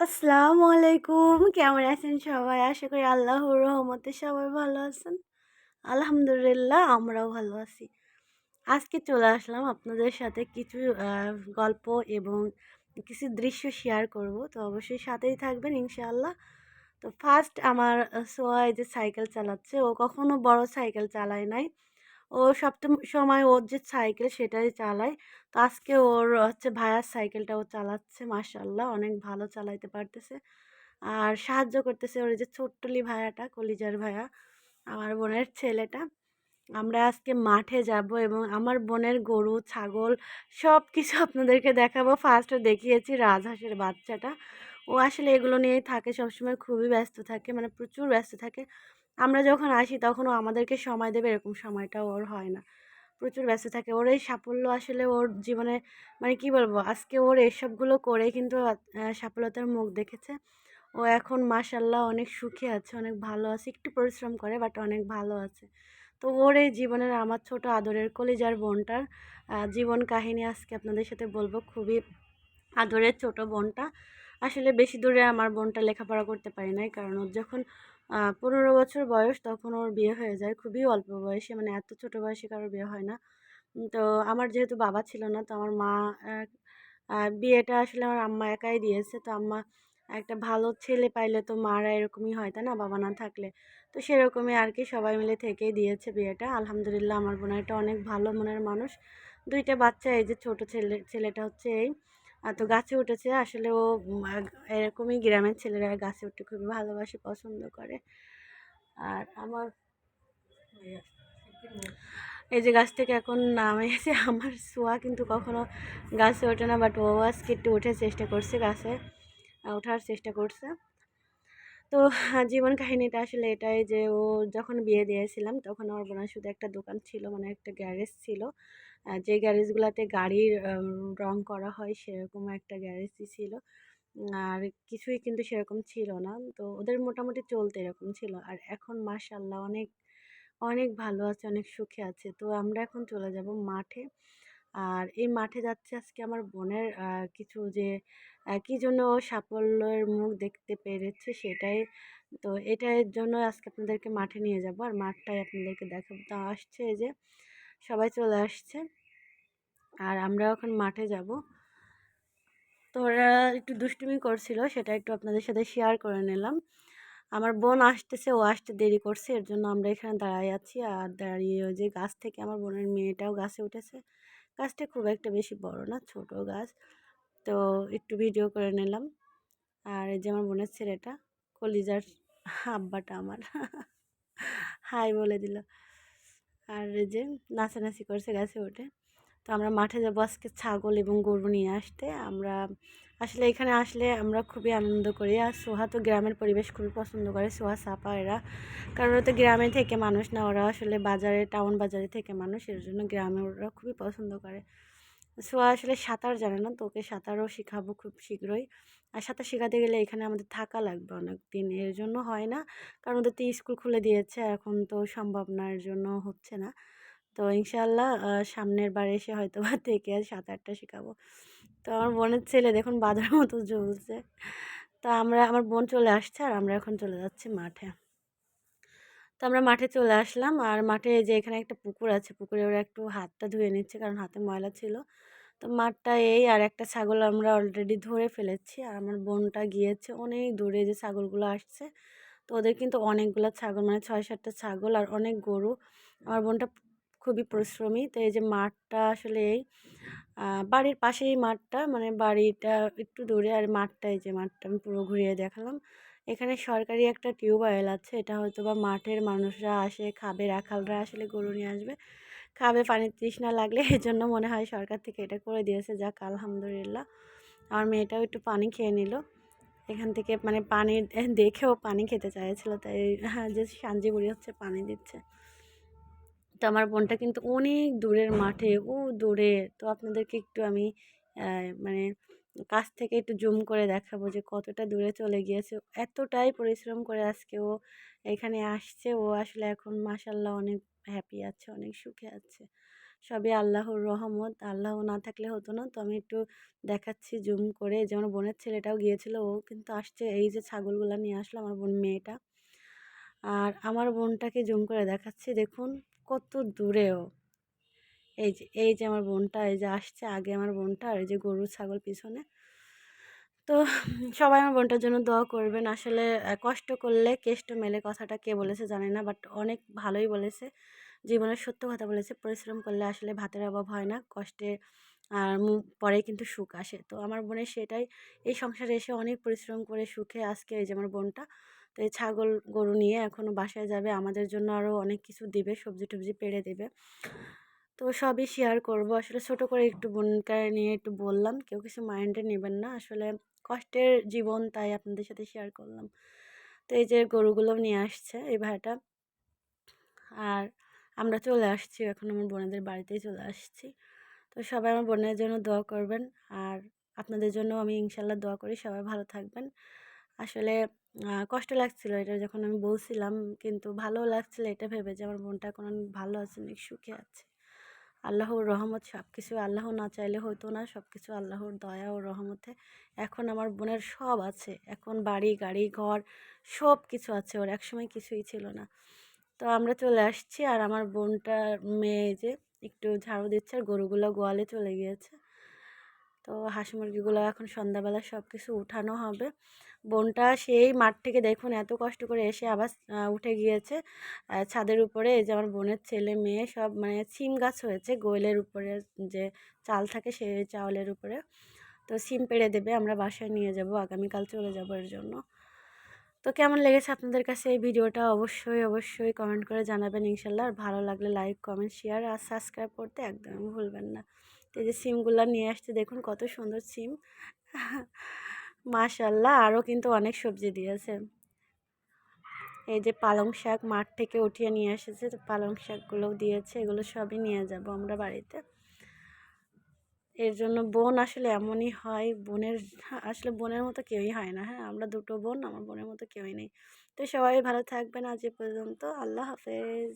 আসসালামু আলাইকুম। কেমন আছেন সবাই? আশা করি আল্লাহর রহমতে সবাই ভালো আছেন। আলহামদুলিল্লাহ আমরাও ভালো আছি। আজকে চলে আসলাম আপনাদের সাথে কিছু গল্প এবং কিছু দৃশ্য শেয়ার করব। তো অবশ্যই সাথেই থাকবেন ইনশাআল্লাহ। তো ফার্স্ট আমার সোয়া এই যে সাইকেল চালাচ্ছে। ও কখনো বড় সাইকেল চালায় নাই। ও সময় ওর যে সাইকেল সেটাই চালায়। তো আজকে ওর হচ্ছে ভাইয়ার সাইকেলটা ও চালাচ্ছে। মাশাআল্লাহ অনেক ভালো চালাইতে পারতেছে। আর সাহায্য করতেছে ওর এই যে ছোট্টলি ভাইয়াটা, কলিজার ভাইয়া, আমার বোনের ছেলেটা। আমরা আজকে মাঠে যাব এবং আমার বোনের গরু, ছাগল সবকিছু আপনাদেরকে দেখাবো। ফার্স্টে দেখিয়েছি রাজহাঁসের বাচ্চাটা। ও আসলে এগুলো নিয়েই থাকে সবসময়, খুবই ব্যস্ত থাকে, মানে প্রচুর ব্যস্ত থাকে। আমরা যখন আসি তখন ও আমাদেরকে সময় দেবে এরকম সময়টা ওর হয় না। প্রচুর ব্যস্ত থাকে। ওর এই সাফল্য আসলে ওর জীবনে, মানে কি বলবো, আজকে ওর এসবগুলো করে কিন্তু সফলতার মুখ দেখেছে। ও এখন মাশাআল্লাহ অনেক সুখে আছে, অনেক ভালো আছে। একটু পরিশ্রম করে বাট অনেক ভালো আছে। তো ওর এই জীবনের আমার ছোট আদরের কলিজার বোনটার জীবন কাহিনী আজকে আপনাদের সাথে বলবো। খুবই আদরের ছোট বোনটা। আসলে বেশি দূরে আমার বোনটা লেখাপড়া করতে পারি নাই। কারণ ওর যখন ১৫ বছর বয়স তখন ওর বিয়ে হয়ে যায়। খুবই অল্প বয়সে, মানে এত ছোট বয়সে কারোর বিয়ে হয় না। তো আমার যেহেতু বাবা ছিল না, তো আমার মা আ আ বিয়েটা আসলে আমার আম্মা একাই দিয়েছে। তো আম্মা একটা ভালো ছেলে পাইলে তো মারা এরকমই হয়, তাই না? বাবা না থাকলে। তো সেরকমই আরকি সবাই মিলে থেকেই দিয়েছে বিয়েটা। আলহামদুলিল্লাহ আমার বোনেরটা অনেক ভালো মনের মানুষ। ২ টা বাচ্চা, এই যে ছোট ছেলেটা হচ্ছে এই। তো গাছে উঠেছে। আসলে ও এরকমই গ্রামের ছেলেরা গাছে উঠতে খুবই ভালোবাসে, পছন্দ করে। আর আমার এই যে গাছ থেকে এখন নামিয়েছে আমার সোয়া, কিন্তু কখনো গাছে ওঠে না, বাট ও আজকে একটু উঠে চেষ্টা করছে, গাছে ওঠার চেষ্টা করছে। তো জীবন কাহিনীটা আসলে এটাই যে ও যখন বিয়ে দিয়েছিলাম তখন আমার বোনের শুধু একটা দোকান ছিল, মানে একটা গ্যারেজ ছিল। যে গ্যারেজগুলোতে গাড়ির রং করা হয় সেরকম একটা গ্যারেজই ছিল। আর কিছুই কিন্তু সেরকম ছিল না। তো ওদের মোটামুটি চলতে এরকম ছিল। আর এখন মাশাআল্লাহ অনেক, অনেক ভালো আছে, অনেক সুখে আছে। তো আমরা এখন চলে যাব মাঠে। আর এই মাঠে যাচ্ছে আজকে আমার বোনের কিছু যে কি জন্য ও সাফল্যের মুখ দেখতে পেরেছে সেটাই। তো এটার জন্য আজকে আপনাদেরকে মাঠে নিয়ে যাব। আর মাঠটাই আপনাদেরকে দেখাবো। তো আসছে এই যে সবাই চলে আসছে। আর আমরা এখন মাঠে যাব। তো ওরা একটু দুষ্টুমি করছিল, সেটা একটু আপনাদের সাথে শেয়ার করে নিলাম। আমার বোন আসতেছে, ও আসতে দেরি করছে, এর জন্য আমরা এখানে দাঁড়ায় আছি। আর দাঁড়িয়ে ওই যে গাছ থেকে আমার বোনের মেয়েটাও গাছে উঠেছে। গাছটা খুব একটা বেশি বড় না, ছোট গাছ। তো একটু ভিডিও করে নিলাম। আর এই যে আমার বোনের ছেলেটা, কলিজার আব্বাটা আমার হাই বলে দিল। আর এই যে নাচানাচি করছে গাছে উঠে। তো আমরা মাঠে যাবো আজকে ছাগল এবং গরু নিয়ে আসতে। আমরা আসলে এখানে আসলে আমরা খুবই আনন্দ করি। আর সোহা তো গ্রামের পরিবেশ খুবই পছন্দ করে, সোহা সাপা এরা। কারণ ওরা তো গ্রামে থেকে মানুষ না, ওরা আসলে বাজারে, টাউন বাজারে থেকে মানুষ, এর জন্য গ্রামে ওরা খুবই পছন্দ করে। সোহা আসলে সাঁতার জানে না, তো ওকে সাঁতারও শেখাবো খুব শীঘ্রই। আর সাঁতার শেখাতে গেলে এখানে আমাদের থাকা লাগবে অনেক দিন, এর জন্য হয় না। কারণ ওদের তো স্কুল খুলে দিয়েছে, এখন তো সম্ভব না, এর জন্য হচ্ছে না। তো ইনশাআল্লাহ সামনের বার এসে হয়তোবা থেকে সাঁতারটা শেখাবো। তো আমার বোনের ছেলে দেখুন বাঁদরের মতো জ্বলছে। তো আমার বোন চলে আসছে আর আমরা এখন চলে যাচ্ছি মাঠে। তো আমরা মাঠে চলে আসলাম। আর মাঠে এই যে এখানে একটা পুকুর আছে, পুকুরে ওরা একটু হাতটা ধুয়ে নিচ্ছে কারণ হাতে ময়লা ছিল। তো মাঠটা এই, আর একটা ছাগল আমরা অলরেডি ধরে ফেলেছি। আর আমার বোনটা গিয়েছে অনেক দূরে, যে ছাগলগুলো আসছে। তো ওদের কিন্তু অনেকগুলো ছাগল, মানে ৬-৭টা ছাগল আর অনেক গরু। আমার বোনটা খুবই পরিশ্রমী। তো এই যে মাঠটা আসলে এই বাড়ির পাশেই মাঠটা, মানে বাড়িটা একটু দূরে। আর মাঠটা, এই যে মাঠটা আমি পুরো ঘুরিয়ে দেখালাম। এখানে সরকারি একটা টিউবওয়েল আছে, এটা হয়তো বা মাঠের মানুষরা আসে খাবে, রাখালরা আসলে গরু নিয়ে আসবে খাবে, পানির তৃষ্ণা লাগলে। এই জন্য মনে হয় সরকার থেকে এটা করে দিয়েছে, যাক আলহামদুলিল্লাহ। আমার মেয়েটাও একটু পানি খেয়ে নিল এখান থেকে, মানে পানি দেখেও পানি খেতে চাইছিল, তাই যে সানজি বুড়ি হচ্ছে পানি দিচ্ছে। তো আমার বোনটা কিন্তু অনেক দূরের মাঠে, ও দূরে। তো আপনাদেরকে একটু আমি মানে কাছ থেকে একটু জুম করে দেখাবো যে কতটা দূরে চলে গিয়েছে। এতটাই পরিশ্রম করে আজকে ও এখানে আসছে। ও আসলে এখন মাশাআল্লাহ অনেক হ্যাপি আছে, অনেক সুখে আছে। সবই আল্লাহর রহমত, আল্লাহ না থাকলে হতো না। তো আমি একটু দেখাচ্ছি জুম করে, যে আমার বোনের ছেলেটাও গিয়েছিল, ও কিন্তু আসছে। এই যে ছাগলগুলা নিয়ে আসলো আমার বোন মেয়েটা। আর আমার বোনটাকে জুম করে দেখাচ্ছি, দেখুন কত দূরেও। এই যে আমার বোনটা, এই যে আসছে আগে আমার বোনটা, আর এই যে গরু ছাগল পিছনে। তো সবাই আমার বোনটার জন্য দোয়া করবেন। আসলে কষ্ট করলে কেষ্ট মেলে, কথাটা কে বলেছে জানি না, বাট অনেক ভালোই বলেছে। জীবনের সত্য কথা বলেছে। পরিশ্রম করলে আসলে ভাতের অভাব হয় না, কষ্টে আর পরে কিন্তু সুখ আসে। তো আমার বোনের সেটাই, এই সংসারে এসে অনেক পরিশ্রম করে সুখে আজকে এই যে আমার বোনটা। তো এই ছাগল গরু নিয়ে এখনও বাসায় যাবে, আমাদের জন্য আরও অনেক কিছু দিবে, সবজি টবজি পেড়ে দেবে। তো সবই শেয়ার করব। আসলে ছোট করে একটু বোনকে নিয়ে একটু বললাম, কেউ কিছু মাইন্ডে নেবেন না। আসলে কষ্টের জীবন, তাই আপনাদের সাথে শেয়ার করলাম। তো এই যে গরুগুলো নিয়ে আসছে এই ভাইটা, আর আমরা চলে আসছি এখন, আমার বোনেদের বাড়িতেই চলে আসছি। তো সবাই আমার বোনের জন্য দোয়া করবেন, আর আপনাদের জন্য আমি ইনশাল্লাহ দোয়া করি, সবাই ভালো থাকবেন। আসলে কষ্ট লাগছিল এটা যখন আমি বলছিলাম, কিন্তু ভালো লাগছিল এটা ভেবে যে আমার বোনটা এখন অনেক ভালো আছে, অনেক সুখে আছে। আল্লাহর রহমত, সব কিছু আল্লাহ না চাইলে হতো না, সব কিছু আল্লাহর দয়া ও রহমতে এখন আমার বোনের সব আছে। এখন বাড়ি গাড়ি ঘর সব কিছু আছে, ওর একসময় কিছুই ছিল না। তো আমরা চলে আসছি, আর আমার বোনটার মেয়ে যে একটু ঝাড়ু দিচ্ছে, আর গরুগুলো গোয়ালে চলে গিয়েছে। তো হাঁস মুরগিগুলো এখন সন্ধ্যাবেলা সব কিছু উঠানো হবে। বোনটা সেই মাঠ থেকে দেখুন এত কষ্ট করে এসে আবার উঠে গিয়েছে ছাদের উপরে। এই যে আমার বোনের ছেলে মেয়ে সব, মানে সিম গাছ হয়েছে গোয়েলের উপরে, যে চাল থাকে সেই চাউলের উপরে। তো সিম পেড়ে দেবে, আমরা বাসায় নিয়ে যাব, আগামীকাল চলে যাব এর জন্য। তো কেমন লেগেছে আপনাদের কাছে এই ভিডিওটা, অবশ্যই অবশ্যই কমেন্ট করে জানাবেন ইনশাল্লাহ। আর ভালো লাগলে লাইক কমেন্ট শেয়ার আর সাবস্ক্রাইব করতে একদমই ভুলবেন না। তো এই যে সিমগুলো নিয়ে আসছে, দেখুন কত সুন্দর সিম। মাশাল্লাহ, আরও কিন্তু অনেক সবজি দিয়েছে। এই যে পালং শাক মাঠ থেকে উঠিয়ে নিয়ে এসেছে, তো পালং শাকগুলোও দিয়েছে, এগুলো সবই নিয়ে যাব আমরা বাড়িতে। এর জন্য বোন আসলে এমনই হয়, বোনের আসলে বোনের মতো কেউই হয় না। হ্যাঁ, আমরা দুটো বোন, আমার বোনের মতো কেউই নেই। তো সবাই ভালো থাকবেন, আজ এ পর্যন্ত, আল্লাহ হাফেজ।